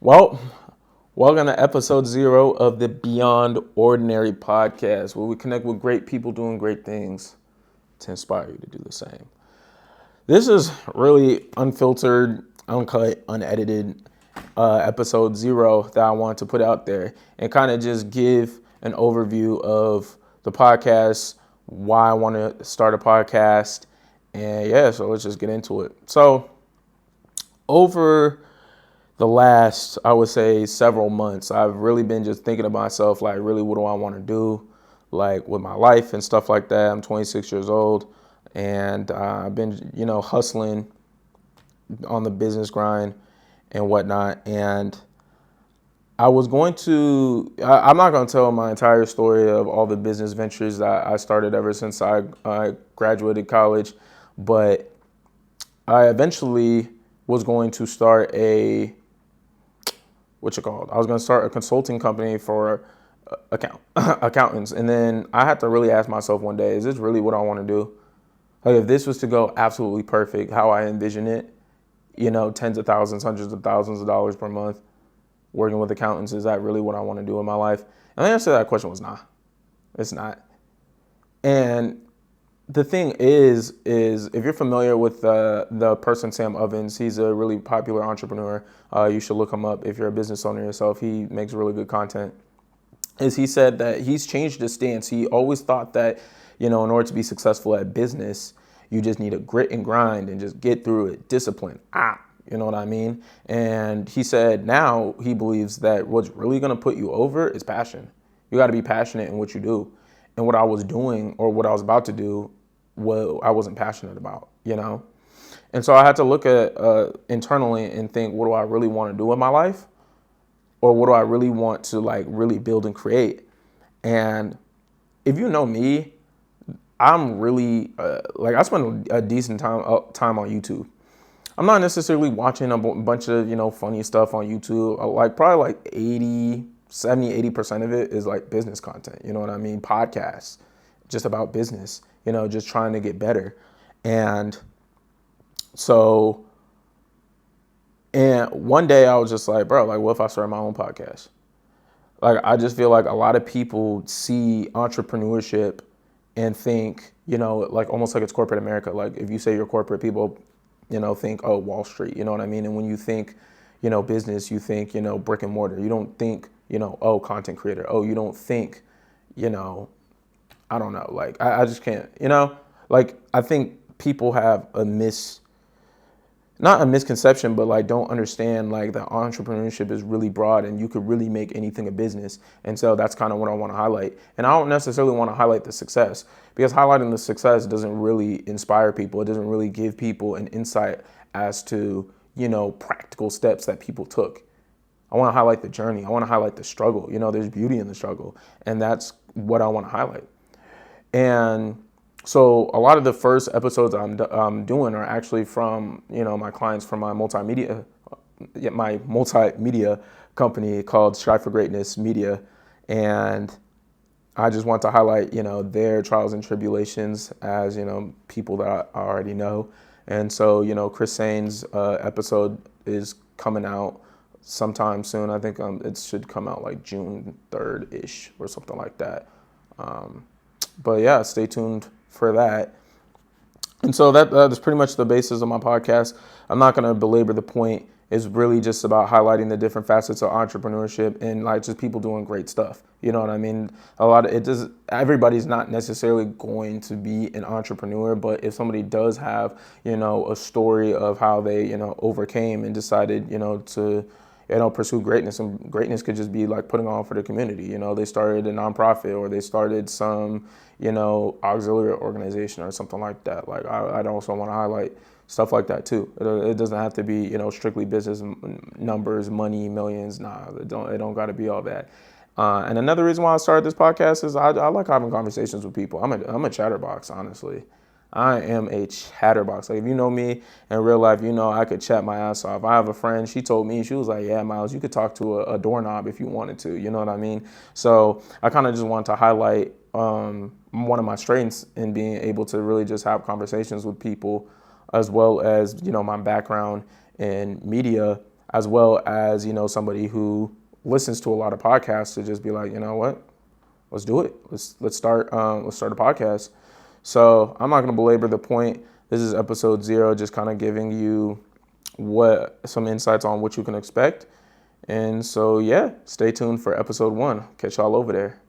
Well, welcome to episode 0 of the Beyond Ordinary podcast, where we connect with great people doing great things to inspire you to do the same. This is really unfiltered, uncut, unedited episode 0 that I want to put out there and kind of just give an overview of the podcast, why I want to start a podcast, and yeah, so let's just get into it. So, over the last, I would say, several months, I've really been just thinking to myself, like, really, what do I want to do, like, with my life and stuff like that. I'm 26 years old, and I've been, hustling on the business grind and whatnot. And I'm not going to tell my entire story of all the business ventures that I started ever since I graduated college, but I eventually was going to start I was going to start a consulting company for accountants. And then I had to really ask myself one day, is this really what I want to do? Like, if this was to go absolutely perfect, how I envision it, tens of thousands, hundreds of thousands of dollars per month, working with accountants, is that really what I want to do in my life? And the answer to that question was nah, it's not. And the thing is if you're familiar with the person Sam Ovens, he's a really popular entrepreneur. You should look him up if you're a business owner yourself. He makes really good content. He said that he's changed his stance. He always thought that, in order to be successful at business, you just need to grit and grind and just get through it, discipline. You know what I mean? And he said now he believes that what's really going to put you over is passion. You got to be passionate in what you do. And what I was doing, or what I was about to do, what I wasn't passionate about, And so I had to look at internally and think, what do I really want to do in my life? Or what do I really want to really build and create? And if you know me, I'm really I spend a decent time on YouTube. I'm not necessarily watching a bunch of, funny stuff on YouTube. Probably 80% of it is business content. You know what I mean? Podcasts, just about business, just trying to get better. And one day I was just like, bro, what if I started my own podcast? I just feel like a lot of people see entrepreneurship and think, almost like it's corporate America. Like, if you say you're corporate, people, think, oh, Wall Street, you know what I mean? And when you think, business, you think, brick and mortar. You don't think, oh, content creator. Oh, you don't think, I don't know. I just can't, I think people have not a misconception, but don't understand that entrepreneurship is really broad and you could really make anything a business. And so that's kind of what I want to highlight. And I don't necessarily want to highlight the success, because highlighting the success doesn't really inspire people. It doesn't really give people an insight as to, practical steps that people took. I want to highlight the journey. I want to highlight the struggle. There's beauty in the struggle. And that's what I want to highlight. And so a lot of the first episodes I'm doing are actually from, my clients from my multimedia company called Strive for Greatness Media. And I just want to highlight, their trials and tribulations as, people that I already know. And so, Chris Sain's episode is coming out sometime soon. I think it should come out June 3rd-ish or something like that. But yeah, stay tuned for that. And so that is pretty much the basis of my podcast. I'm not going to belabor the point. It's really just about highlighting the different facets of entrepreneurship and just people doing great stuff. You know what I mean? Everybody's not necessarily going to be an entrepreneur, but if somebody does have, a story of how they, overcame and decided, to pursue greatness. And greatness could just be putting on for the community. They started a nonprofit, or they started some, auxiliary organization or something like that. I'd also want to highlight stuff like that too. It doesn't have to be, strictly business numbers, money, millions. Nah, it don't got to be all that. And another reason why I started this podcast is I like having conversations with people. I'm a chatterbox, honestly. I am a chatterbox. If you know me in real life, I could chat my ass off. I have a friend, she told me, she was like, yeah, Miles, you could talk to a doorknob if you wanted to, you know what I mean? So I kind of just want to highlight, one of my strengths in being able to really just have conversations with people, as well as, my background in media, as well as, somebody who listens to a lot of podcasts, to just be like, you know what, let's do it. Let's start a podcast. So I'm not going to belabor the point. This is episode 0, just kind of giving you some insights on what you can expect. And so, yeah, stay tuned for episode 1. Catch y'all over there.